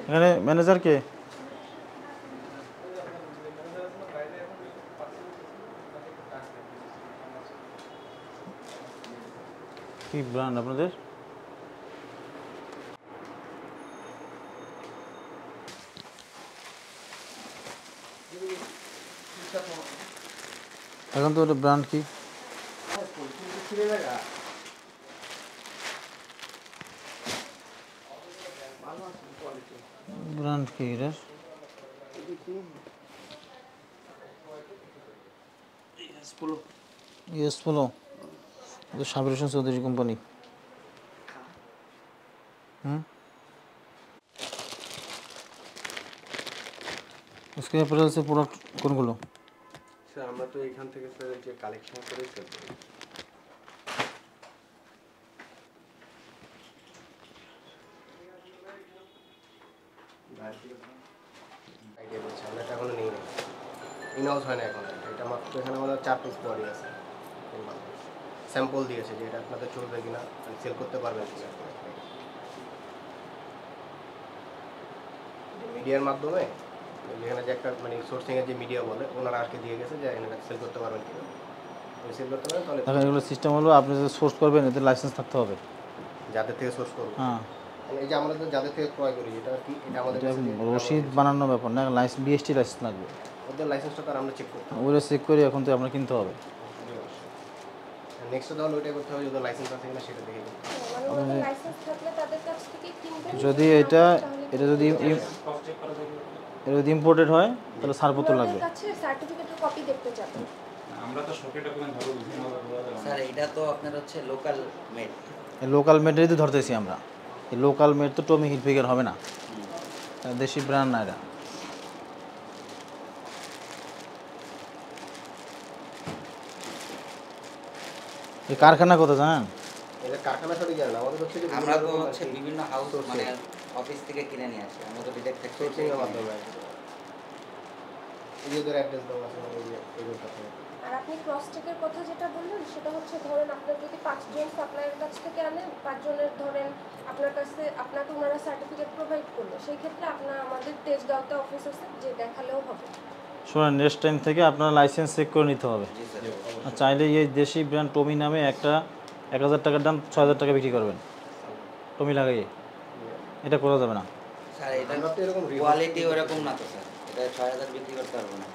এখানে ম্যানেজার কে? কি ব্র্যান্ড আপনাদের? এখন তো ওটা ব্র্যান্ড কি? ব্র্যান্ড কি এটা? US Polo. এটা সাবির হোসেন চৌধুরী কোম্পানি। স্ক্র্যাপ রেলসের প্রোডাক্ট কোনগুলো? স্যার আমরা তো এখান থেকে স্যার যে কালেকশন করে সেল করি। আইডিয়া বলছি আমরা এটা এখনো নেই না, ইনহাউস হয় না এখন। এটা মাত্র এখানে আমাদের 4 পিস বডি আছে, স্যাম্পল দিয়েছে যে এটা আপনাদের চলবে কিনা, সেল করতে পারবেন কিনা। মিডিয়ার মাধ্যমে এখানে যে একটা মানে সোর্সিংয়ের যে মিডিয়া বলে ওনারা আজকে দিয়ে গেছে যে এখানে সেল করতে পারবেন কিনা। সেল করতে পারেন তাহলে এখন এগুলো সিস্টেম হলো আপনি যে সোর্স করবেন এতে লাইসেন্স থাকতে হবে। যাদের থেকে সোর্স করবো, হ্যাঁ, এই যে আমরা যাদের থেকে ক্রয় করি এটা কি, এটা আমাদের রসিদ বানানোর ব্যাপার না, লাইসেন্স বিএসটি লাইসেন্স লাগবে। ওদের লাইসেন্সটা তার আমরা চেক করতে হবে। ওগুলো চেক করে এখন তো আমরা কিনতে হবে। নেক্সট তাহলে ওইটাই করতে হবে, যদি লাইসেন্স আছে কিনা সেটা দেখে করতে হবে। লাইসেন্স থাকলে তাদের কাছ থেকে কিনবেন। যদি এটা যদি ইম্পোর্টেড হয় তাহলে ছাড়পত্র লাগবে। কাছে সার্টিফিকেটের কপি দেখতে চাবেন। আমরা তো শপে ডকুমেন্ট ধরো বিভিন্ন স্যার এটা তো আপনার হচ্ছে লোকাল মেড। এই লোকাল মেডেরই তো ধরতেছি আমরা। এই লোকাল মেড তো টমি হিলফিগার হবে না, দেশি ব্র্যান্ড না এটা। এই কারখানা কত জানেন? এটা কারখানা সরি জানেন, আমাদের হচ্ছে যে আমরা তো হচ্ছে বিভিন্ন হাউস মানে অফিস থেকে কিনে নিয়ে আসি, আমরা তো ডিরেক্ট সোর্সিং এর মাধ্যমে এই যে ওদের অ্যাড্রেস দেওয়া আছে এই যে এগুলো আছে। আর আপনি ক্রস চেকের কথা যেটা বললেন সেটা হচ্ছে ধরেন আপনার যদি 5 জন সাপ্লায়ারের কাছ থেকে আনেন, 5 জনের ধরেন আপনার কাছে আপনাকে ওনারা সার্টিফিকেট প্রোভাইড করলো, সেই ক্ষেত্রে আপনার আমাদের তেজগাঁওতে অফিস আছে যে দেখালেও হবে। শোনেন, নেক্সট টাইম থেকে আপনার লাইসেন্স চেক করে নিতে হবে। আর চাইলে এই দেশি ব্র্যান্ড টমি নামে একটা 1000 টাকার দাম 6000 টাকা বিক্রি করবেন টমি লাগাইয়ে, এটা করা যাবে না। স্যার এটা তো এরকম কোয়ালিটি ওরকম না তো স্যার, এটা 6000 বিক্রি করতে পারবো না।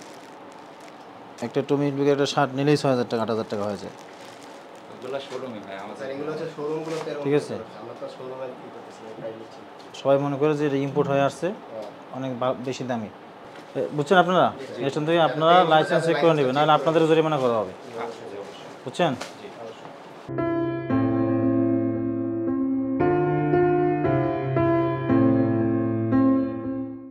একটা টমি হিলফিগার একটা শার্ট নিলেই 6000 টাকা 8000 টাকা হয়ে যায়। এগুলো শোরুমে হয় আমাদের। স্যার এগুলো হচ্ছে শোরুমগুলোতে এরকম। ঠিক আছে, আমরা তো শোরুমে কি করতেছি প্রাইস দিচ্ছি। সবাই মনে করে যে এটা ইম্পোর্ট হয়ে আসছে অনেক বেশি দামি, বুঝছেন আপনারা? নেক্সট টাইম থেকে আপনারা লাইসেন্স চেক করে নেবেন, নাহলে আপনাদের জরিমানা করা হবে, বুঝছেন?